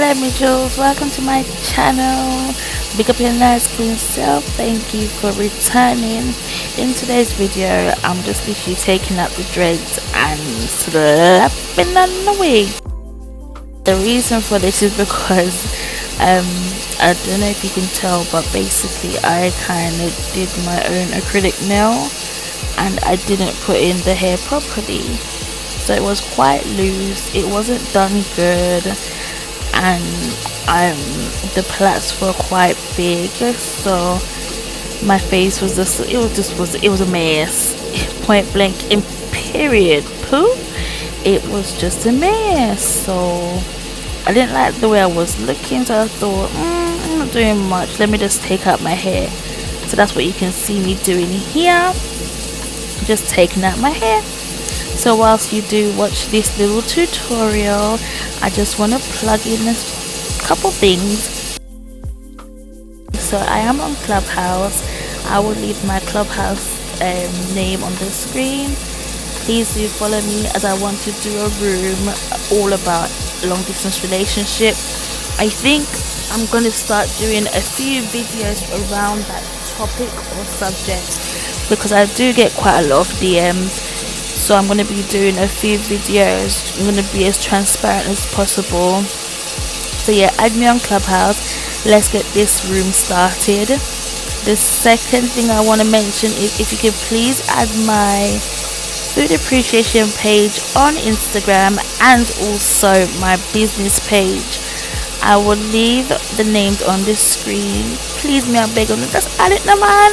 Hello me Jules, welcome to my channel. Big up your nice clean self. Thank you for returning. In today's video, I'm just literally taking out the dreads and slapping on the wig. The reason for this is because I don't know if you can tell, but basically I kind of did my own acrylic nail and I didn't put in the hair properly, so it was quite loose. It wasn't done good, and the plaits were quite big, so my face was it was a mess. Point blank in period. Pooh, it was just a mess. So I didn't like the way I was looking, so I thought I'm not doing much, let me just take out my hair. So that's what you can see me doing here, just taking out my hair. So whilst you do watch this little tutorial, I just want to plug in a couple things. So I am on Clubhouse. I will leave my Clubhouse name on the screen. Please do follow me, as I want to do a room all about long distance relationship. I think I'm going to start doing a few videos around that topic or subject, because I do get quite a lot of DMs. So I'm going to be doing a few videos. I'm going to be as transparent as possible. So yeah, add me on Clubhouse. Let's get this room started. The second thing I want to mention is, if you could please add my food appreciation page on Instagram and also my business page. I will leave the names on the screen. Please, me, I beg of you, just add it, no man.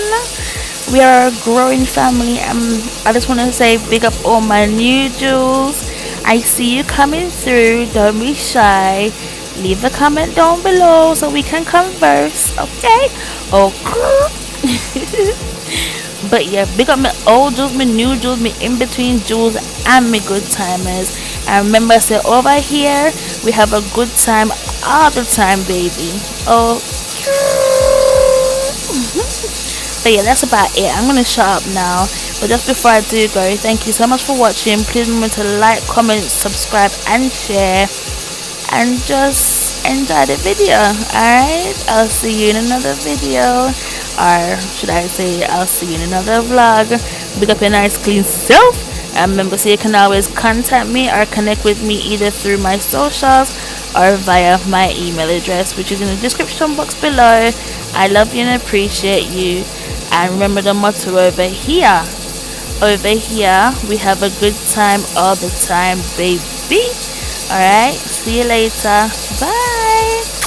We are a growing family, and I just want to say big up all my new Julsz. I see you coming through. Don't be shy. Leave a comment down below so we can converse. Okay? But yeah, big up my old Julsz, my new Julsz, my in between Julsz, and my good timers. And remember, I said over here we have a good time all the time, baby. But yeah, that's about it. I'm gonna shut up now. But just before I do go, thank you so much for watching. Please remember to like, comment, subscribe, and share. And just enjoy the video. Alright, I'll see you in another video, or should I say I'll see you in another vlog. Big up your nice clean self. And remember, so you can always contact me or connect with me either through my socials or via my email address, which is in the description box below. I love you and appreciate you. And remember the motto over here. Over here, we have a good time all the time, baby. Alright, see you later. Bye.